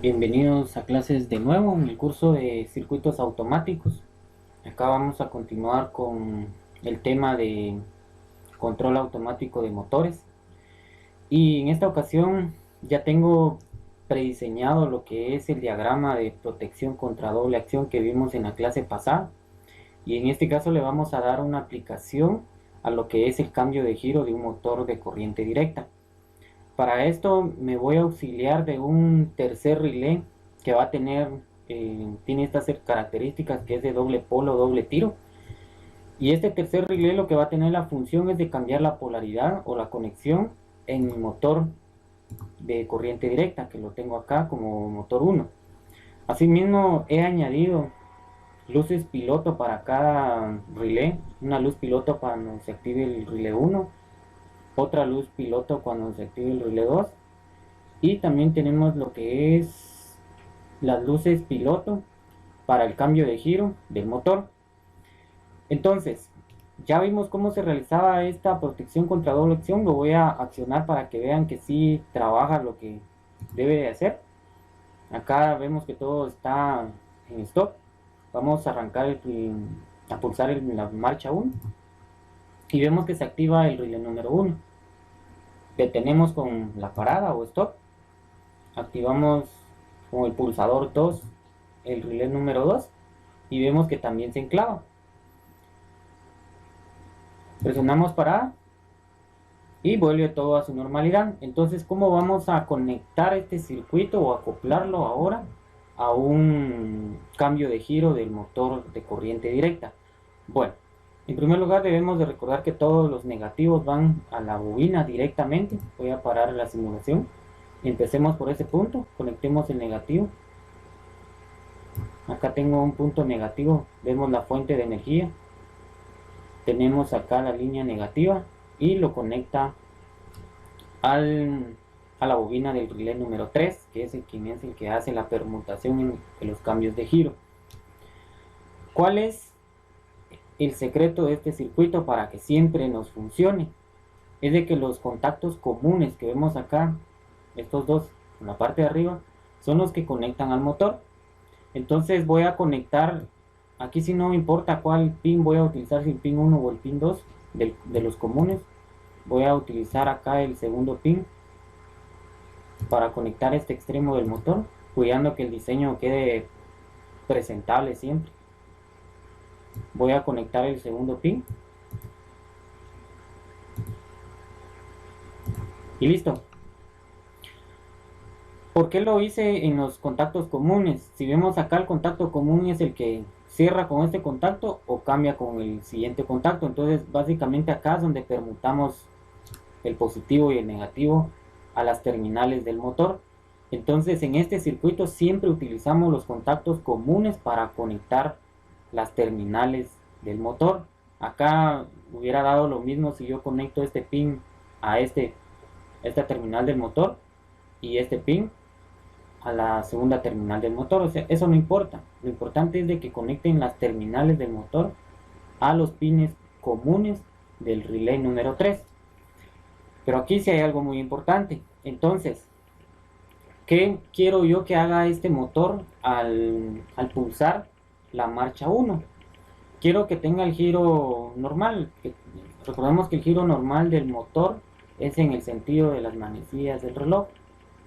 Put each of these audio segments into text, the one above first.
Bienvenidos a clases de nuevo en el curso de circuitos automáticos. Acá vamos a continuar con el tema de control automático de motores. Y en esta ocasión ya tengo prediseñado lo que es el diagrama de protección contra doble acción que vimos en la clase pasada. Y en este caso le vamos a dar una aplicación a lo que es el cambio de giro de un motor de corriente directa. Para esto me voy a auxiliar de un tercer relé que va a tener, tiene estas características, que es de doble polo, doble tiro. Y este tercer relé lo que va a tener la función es de cambiar la polaridad o la conexión en mi motor de corriente directa, que lo tengo acá como motor 1. Asimismo he añadido luces piloto para cada relé, una luz piloto cuando se active el relé 1, otra luz piloto cuando se active el relé 2, y también tenemos lo que es las luces piloto para el cambio de giro del motor. Entonces, ya vimos cómo se realizaba esta protección contra doble acción. Lo voy a accionar para que vean que sí trabaja lo que debe de hacer. Acá vemos que todo está en stop. Vamos a arrancar a pulsar la marcha 1 y vemos que se activa el relé número 1. Detenemos con la parada o stop. Activamos con el pulsador 2 el relé número 2 y vemos que también se enclava. Presionamos parada y vuelve todo a su normalidad. Entonces, ¿cómo vamos a conectar este circuito o acoplarlo ahora a un cambio de giro del motor de corriente directa? Bueno, en primer lugar debemos de recordar que todos los negativos van a la bobina directamente. Voy a parar la simulación. Empecemos por ese punto, conectemos el negativo. Acá tengo un punto negativo, vemos la fuente de energía. Tenemos acá la línea negativa y lo conecta a la bobina del relé número 3, que es el que hace la permutación de los cambios de giro. ¿Cuál es el secreto de este circuito para que siempre nos funcione? Es de que los contactos comunes que vemos acá, estos dos en la parte de arriba, son los que conectan al motor. Entonces voy a conectar, aquí si no importa cuál pin voy a utilizar, si el pin 1 o el pin 2 de los comunes. Voy a utilizar acá el segundo pin para conectar este extremo del motor, cuidando que el diseño quede presentable siempre. Voy a conectar el segundo pin y listo. ¿Por qué lo hice en los contactos comunes? Si vemos acá, el contacto común es el que cierra con este contacto o cambia con el siguiente contacto. Entonces básicamente acá es donde permutamos el positivo y el negativo a las terminales del motor. Entonces en este circuito siempre utilizamos los contactos comunes para conectar las terminales del motor. Acá hubiera dado lo mismo si yo conecto este pin a esta terminal del motor y este pin a la segunda terminal del motor. O sea, eso no importa. Lo importante es de que conecten las terminales del motor a los pines comunes del relé número 3. Pero aquí sí hay algo muy importante. Entonces, ¿qué quiero yo que haga este motor al pulsar la marcha 1? Quiero que tenga el giro normal. Recordemos que el giro normal del motor es en el sentido de las manecillas del reloj.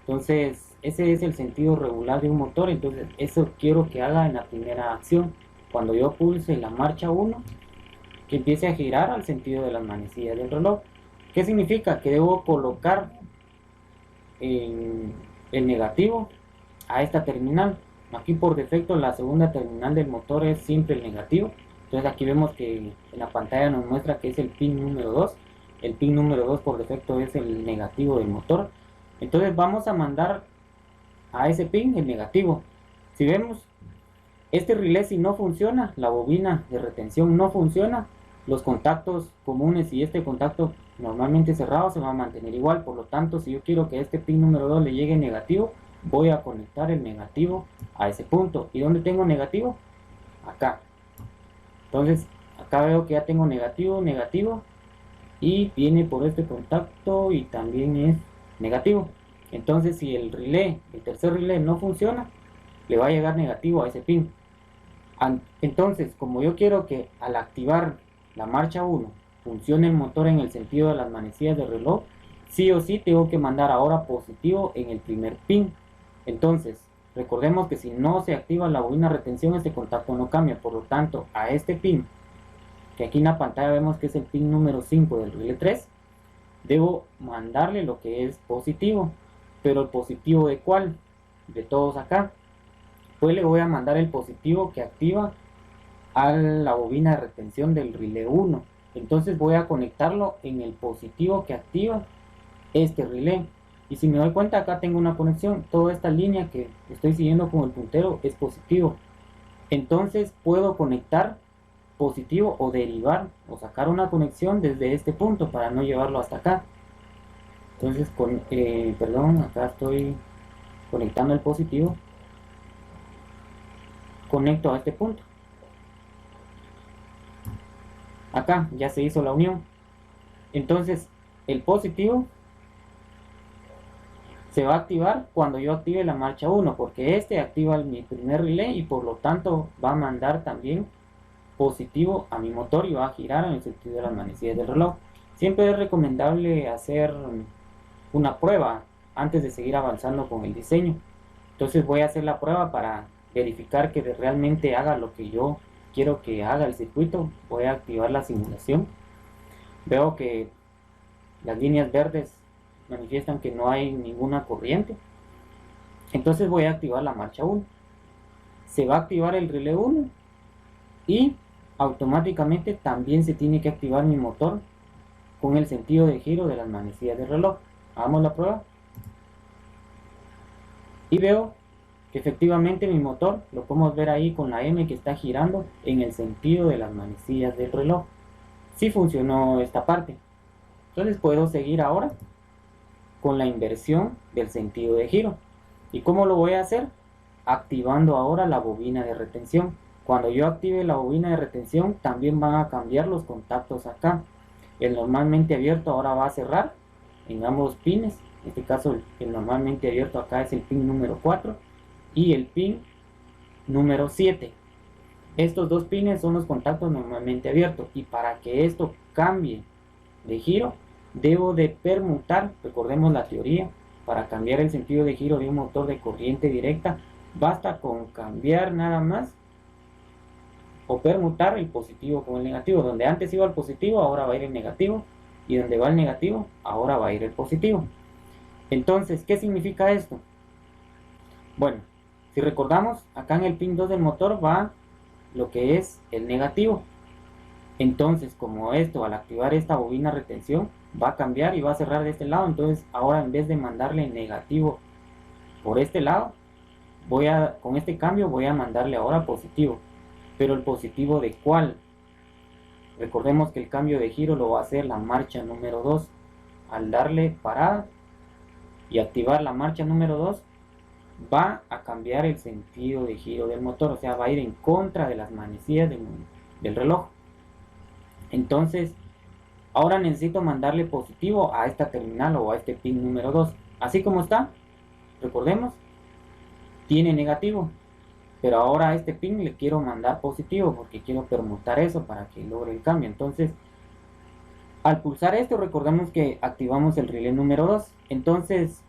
Entonces, ese es el sentido regular de un motor. Entonces, eso quiero que haga en la primera acción. Cuando yo pulse la marcha 1, que empiece a girar al sentido de las manecillas del reloj. ¿Qué significa? Que debo colocar el negativo a esta terminal. Aquí por defecto la segunda terminal del motor es siempre el negativo. Entonces aquí vemos que en la pantalla nos muestra que es el pin número 2. El pin número 2 por defecto es el negativo del motor. Entonces vamos a mandar a ese pin el negativo. Si vemos, este relé si no funciona, la bobina de retención no funciona, los contactos comunes y este contacto normalmente cerrado se va a mantener igual. Por lo tanto, si yo quiero que este pin número 2 le llegue negativo, voy a conectar el negativo a ese punto. ¿Y dónde tengo negativo? Acá. Entonces, acá veo que ya tengo negativo, negativo, y viene por este contacto y también es negativo. Entonces si el tercer relé no funciona, le va a llegar negativo a ese pin. Entonces, como yo quiero que al activar la marcha 1 funcione el motor en el sentido de las manecillas del reloj, sí o sí tengo que mandar ahora positivo en el primer pin. Entonces, recordemos que si no se activa la bobina retención, este contacto no cambia. Por lo tanto, a este pin, que aquí en la pantalla vemos que es el pin número 5 del relé 3, debo mandarle lo que es positivo. Pero el positivo ¿de cuál? De todos acá. Pues le voy a mandar el positivo que activa a la bobina de retención del relé 1. Entonces voy a conectarlo en el positivo que activa este relé. Y si me doy cuenta, acá tengo una conexión. Toda esta línea que estoy siguiendo con el puntero es positivo. Entonces puedo conectar positivo o derivar o sacar una conexión desde este punto para no llevarlo hasta acá. Entonces, acá estoy conectando el positivo. Conecto a este punto. Acá ya se hizo la unión. Entonces el positivo se va a activar cuando yo active la marcha 1, porque este activa mi primer relé y por lo tanto va a mandar también positivo a mi motor y va a girar en el sentido de las manecillas del reloj. Siempre es recomendable hacer una prueba antes de seguir avanzando con el diseño. Entonces voy a hacer la prueba para verificar que realmente haga lo que yo quiero que haga el circuito. Voy a activar la simulación. Veo que las líneas verdes manifiestan que no hay ninguna corriente. Entonces voy a activar la marcha 1. Se va a activar el relé 1 y automáticamente también se tiene que activar mi motor con el sentido de giro de las manecillas del reloj. Hagamos la prueba. Y veo que efectivamente mi motor, lo podemos ver ahí con la M que está girando en el sentido de las manecillas del reloj. Sí funcionó esta parte. Entonces puedo seguir ahora con la inversión del sentido de giro. ¿Y cómo lo voy a hacer? Activando ahora la bobina de retención. Cuando yo active la bobina de retención, también van a cambiar los contactos acá. El normalmente abierto ahora va a cerrar en ambos pines. En este caso el normalmente abierto acá es el pin número 4 y el pin número 7. Estos dos pines son los contactos normalmente abiertos, y para que esto cambie de giro debo de permutar. Recordemos la teoría: para cambiar el sentido de giro de un motor de corriente directa basta con cambiar nada más o permutar el positivo con el negativo. Donde antes iba el positivo, ahora va a ir el negativo, y donde va el negativo, ahora va a ir el positivo. Entonces, ¿qué significa esto? Bueno, si recordamos, acá en el pin 2 del motor va lo que es el negativo. Entonces, como esto, al activar esta bobina retención, va a cambiar y va a cerrar de este lado. Entonces ahora, en vez de mandarle negativo por este lado, con este cambio voy a mandarle ahora positivo. Pero el positivo ¿de cuál? Recordemos que el cambio de giro lo va a hacer la marcha número 2. Al darle parada y activar la marcha número 2, va a cambiar el sentido de giro del motor, o sea, va a ir en contra de las manecillas del reloj. Entonces ahora necesito mandarle positivo a esta terminal o a este pin número 2. Así como está, recordemos, tiene negativo, pero ahora a este pin le quiero mandar positivo porque quiero permutar eso para que logre el cambio. Entonces, al pulsar esto, recordemos que activamos el relé número 2. Entonces,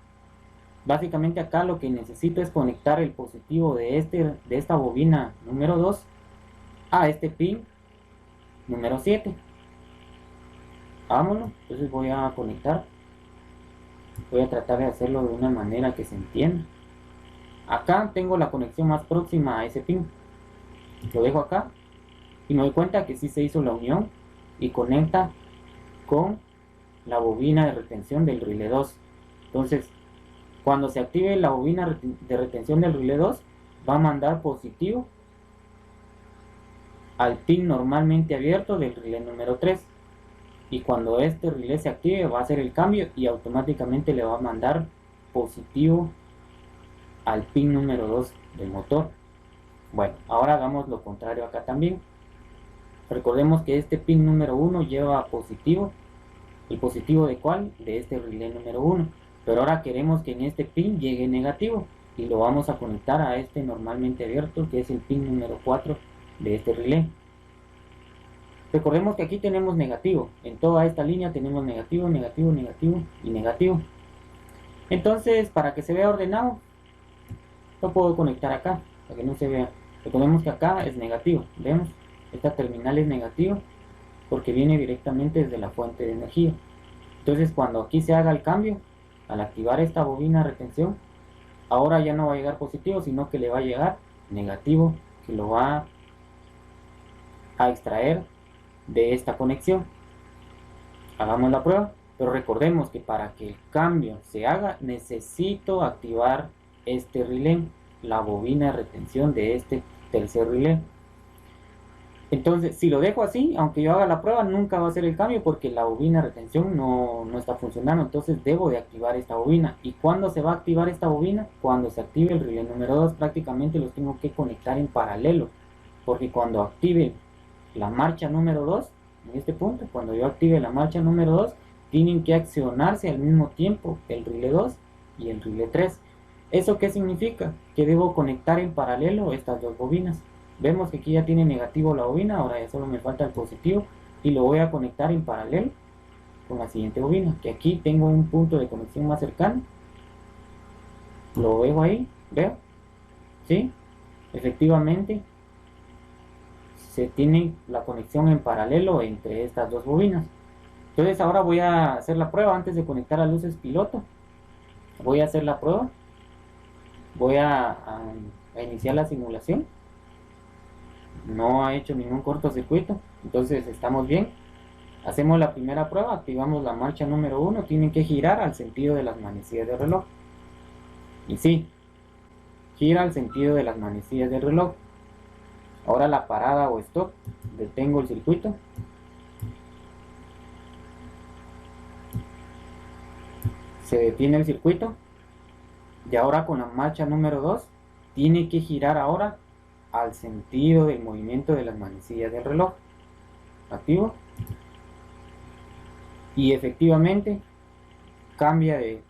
básicamente acá lo que necesito es conectar el positivo de esta bobina número 2 a este pin número 7. Vámonos. Entonces voy a conectar. Voy a tratar de hacerlo de una manera que se entienda. Acá tengo la conexión más próxima a ese pin. Lo dejo acá y me doy cuenta que sí se hizo la unión y conecta con la bobina de retención del relé 2. Entonces, cuando se active la bobina de retención del relé 2, va a mandar positivo al pin normalmente abierto del relé número 3. Y cuando este relé se active, va a hacer el cambio y automáticamente le va a mandar positivo al pin número 2 del motor. Bueno, ahora hagamos lo contrario acá también. Recordemos que este pin número 1 lleva positivo. ¿El positivo de cuál? De este relé número 1. Pero ahora queremos que en este pin llegue negativo y lo vamos a conectar a este normalmente abierto, que es el pin número 4 de este relé. Recordemos que aquí tenemos negativo, en toda esta línea tenemos negativo, negativo, negativo y negativo. Entonces, para que se vea ordenado, lo puedo conectar acá, para que no se vea. Recordemos que acá es negativo, vemos, esta terminal es negativa porque viene directamente desde la fuente de energía. Entonces, cuando aquí se haga el cambio, al activar esta bobina de retención, ahora ya no va a llegar positivo, sino que le va a llegar negativo, que lo va a extraer de esta conexión. Hagamos la prueba, pero recordemos que para que el cambio se haga, necesito activar este relé, la bobina de retención de este tercer relé. Entonces, si lo dejo así, aunque yo haga la prueba, nunca va a hacer el cambio porque la bobina de retención no está funcionando. Entonces, debo de activar esta bobina. ¿Y cuándo se va a activar esta bobina? Cuando se active el relé número 2. Prácticamente los tengo que conectar en paralelo. Porque cuando active la marcha número 2, en este punto, cuando yo active la marcha número 2, tienen que accionarse al mismo tiempo el relé 2 y el relé 3. ¿Eso qué significa? Que debo conectar en paralelo estas dos bobinas. Vemos que aquí ya tiene negativo la bobina, ahora ya solo me falta el positivo y lo voy a conectar en paralelo con la siguiente bobina, que aquí tengo un punto de conexión más cercano. Lo veo ahí, veo, ¿sí? Efectivamente se tiene la conexión en paralelo entre estas dos bobinas. Entonces ahora voy a hacer la prueba antes de conectar a luces piloto. Voy a hacer la prueba, voy a iniciar la simulación. No ha hecho ningún cortocircuito, entonces estamos bien. Hacemos la primera prueba, activamos la marcha número 1, tienen que girar al sentido de las manecillas del reloj. Y sí, gira al sentido de las manecillas del reloj. Ahora la parada o stop, detengo el circuito. Se detiene el circuito. Y ahora con la marcha número 2, tiene que girar ahora al sentido del movimiento de las manecillas del reloj. Activo. Y efectivamente cambia el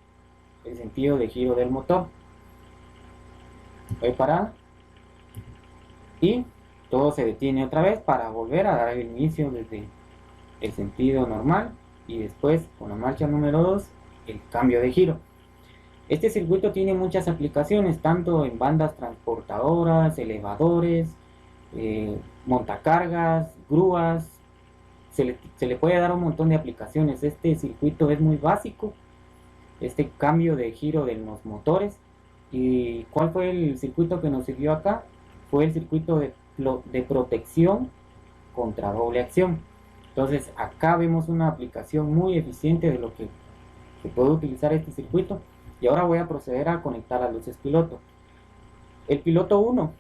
sentido de giro del motor. Voy parada. Y todo se detiene otra vez para volver a dar el inicio desde el sentido normal. Y después con la marcha número 2 el cambio de giro. Este circuito tiene muchas aplicaciones, tanto en bandas transportadoras, elevadores, montacargas, grúas. Se le puede dar un montón de aplicaciones. Este circuito es muy básico, este cambio de giro de los motores. ¿Y cuál fue el circuito que nos sirvió acá? Fue el circuito de protección contra doble acción. Entonces acá vemos una aplicación muy eficiente de lo que se puede utilizar este circuito. Y ahora voy a proceder a conectar las luces piloto. El piloto 1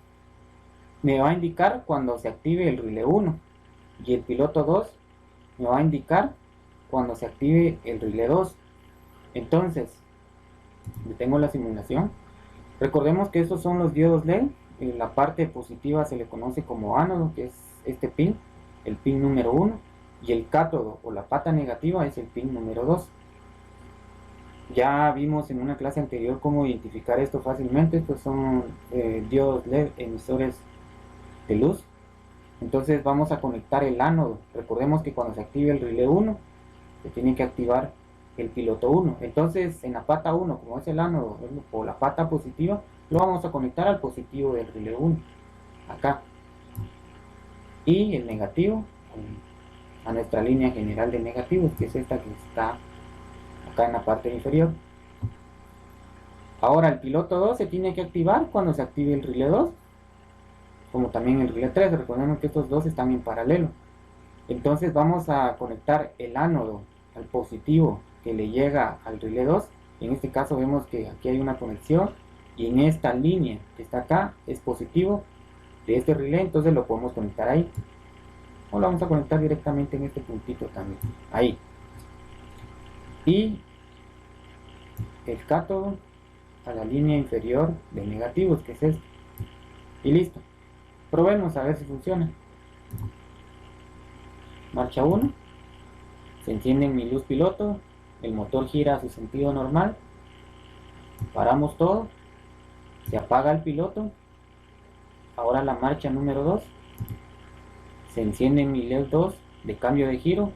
me va a indicar cuando se active el relé 1 y el piloto 2 me va a indicar cuando se active el relé 2. Entonces, detengo la simulación. Recordemos que estos son los diodos LED. En la parte positiva se le conoce como ánodo, que es este pin, el pin número 1, y el cátodo o la pata negativa es el pin número 2. Ya vimos en una clase anterior cómo identificar esto fácilmente. Estos son diodos LED emisores de luz. Entonces vamos a conectar el ánodo. Recordemos que cuando se active el relé 1 se tiene que activar el piloto 1. Entonces en la pata 1, como es el ánodo o la pata positiva, lo vamos a conectar al positivo del relé 1 acá, y el negativo a nuestra línea general de negativos, que es esta que está acá en la parte inferior. Ahora el piloto 2 se tiene que activar cuando se active el relé 2, como también el relé 3. Recordemos que estos dos están en paralelo. Entonces vamos a conectar el ánodo al positivo que le llega al relé 2. En este caso vemos que aquí hay una conexión y en esta línea que está acá es positivo de este relé, entonces lo podemos conectar ahí, o lo vamos a conectar directamente en este puntito también, ahí. Y el cátodo a la línea inferior de negativos, que es este, y listo. Probemos a ver si funciona. Marcha 1, se enciende mi luz piloto, el motor gira a su sentido normal Paramos todo, se apaga el piloto. Ahora la marcha número 2, se enciende mi LED 2 de cambio de giro,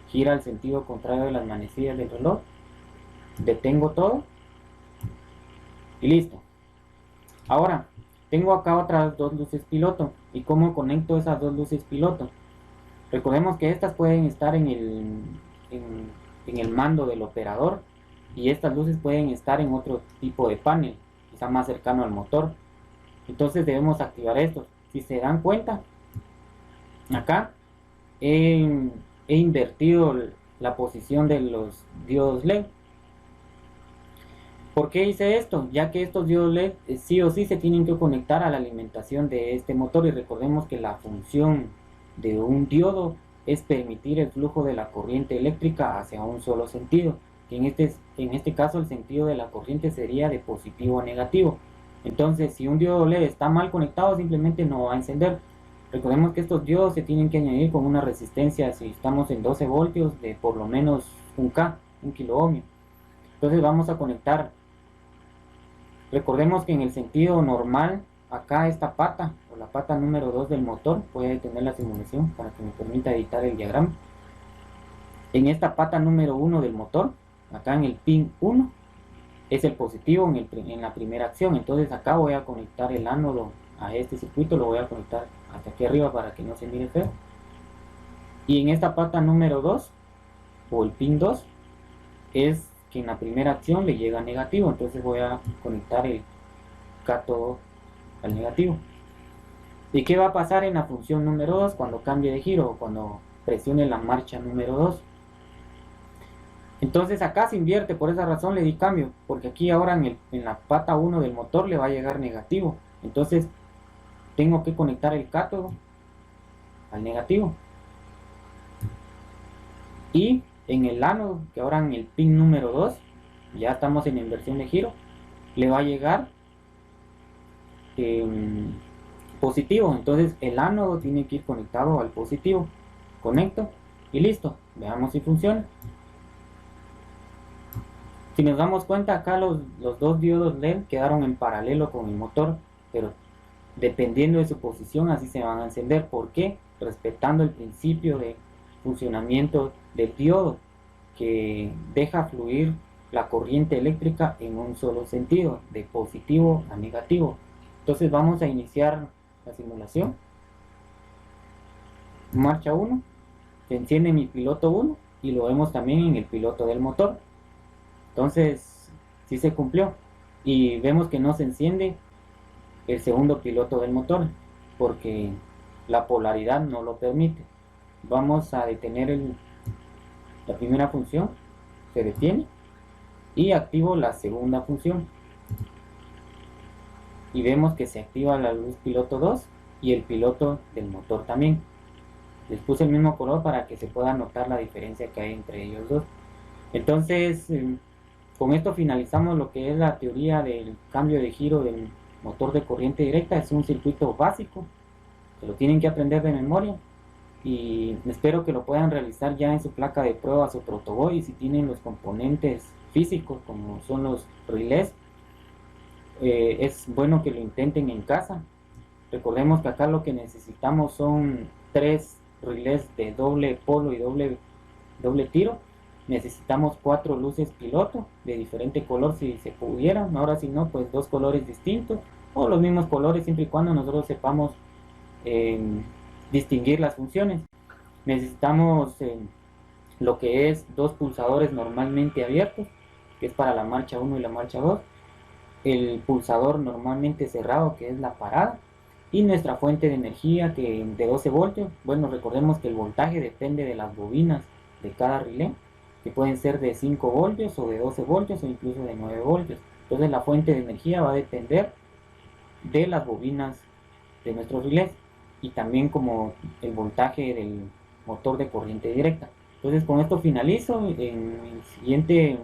gira al sentido contrario de las manecillas del reloj, detengo todo y listo. Ahora tengo acá otras dos luces piloto. ¿Y cómo conecto esas dos luces piloto? Recordemos que estas pueden estar en el mando del operador, y estas luces pueden estar en otro tipo de panel, quizá más cercano al motor. Entonces debemos activar esto. Si se dan cuenta, acá he invertido la posición de los diodos LED. ¿Por qué hice esto? Ya que estos diodos LED sí o sí se tienen que conectar a la alimentación de este motor, y recordemos que la función de un diodo es permitir el flujo de la corriente eléctrica hacia un solo sentido, que en este caso el sentido de la corriente sería de positivo a negativo. Entonces, si un diodo LED está mal conectado, simplemente no va a encender. Recordemos que estos diodos se tienen que añadir con una resistencia, si estamos en 12 voltios, de por lo menos un kilo ohmio. Entonces vamos a conectar. Recordemos que en el sentido normal, acá esta pata, o la pata número 2 del motor, voy a detener la simulación para que me permita editar el diagrama. En esta pata número 1 del motor, acá en el pin 1, es el positivo en la primera acción. Entonces acá voy a conectar el ánodo a este circuito, lo voy a conectar hasta aquí arriba para que no se mire feo. Y en esta pata número 2, o el pin 2, es que en la primera acción le llega negativo, entonces voy a conectar el cátodo al negativo. ¿Y qué va a pasar en la función número 2 cuando cambie de giro, o cuando presione la marcha número 2? Entonces acá se invierte, por esa razón le di cambio, porque aquí ahora en la pata 1 del motor le va a llegar negativo. Entonces tengo que conectar el cátodo al negativo. Y en el ánodo, que ahora en el pin número 2, ya estamos en inversión de giro, le va a llegar positivo. Entonces el ánodo tiene que ir conectado al positivo. Conecto y listo. Veamos si funciona. Si nos damos cuenta, acá los dos diodos LED quedaron en paralelo con el motor, pero dependiendo de su posición así se van a encender. ¿Por qué? Respetando el principio de funcionamiento del diodo, que deja fluir la corriente eléctrica en un solo sentido, de positivo a negativo. Entonces vamos a iniciar la simulación. Marcha 1, se enciende mi piloto 1 y lo vemos también en el piloto del motor. Entonces sí se cumplió, y vemos que no se enciende el segundo piloto del motor porque la polaridad no lo permite. Vamos a detener la primera función, se detiene, y activo la segunda función y vemos que se activa la luz piloto 2 y el piloto del motor también. Les puse el mismo color para que se pueda notar la diferencia que hay entre ellos dos. Entonces con esto finalizamos lo que es la teoría del cambio de giro del motor de corriente directa. Es un circuito básico, que lo tienen que aprender de memoria, y espero que lo puedan realizar ya en su placa de pruebas o protoboard. Y si tienen los componentes físicos como son los relés, es bueno que lo intenten en casa. Recordemos que acá lo que necesitamos son 3 relés de doble polo y doble tiro. Necesitamos 4 luces piloto de diferente color si se pudieran. Ahora si no, pues 2 colores distintos o los mismos colores, siempre y cuando nosotros sepamos distinguir las funciones. Necesitamos lo que es 2 pulsadores normalmente abiertos, que es para la marcha 1 y la marcha 2, el pulsador normalmente cerrado, que es la parada, y nuestra fuente de energía de 12 voltios. Bueno, recordemos que el voltaje depende de las bobinas de cada relé, que pueden ser de 5 voltios o de 12 voltios o incluso de 9 voltios. Entonces la fuente de energía va a depender de las bobinas de nuestros relés, y también como el voltaje del motor de corriente directa. Entonces con esto finalizo. En el siguiente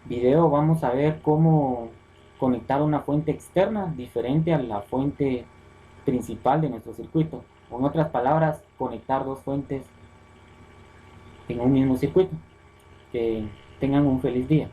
video vamos a ver cómo conectar una fuente externa diferente a la fuente principal de nuestro circuito, o en otras palabras, conectar 2 fuentes en un mismo circuito. Que tengan un feliz día.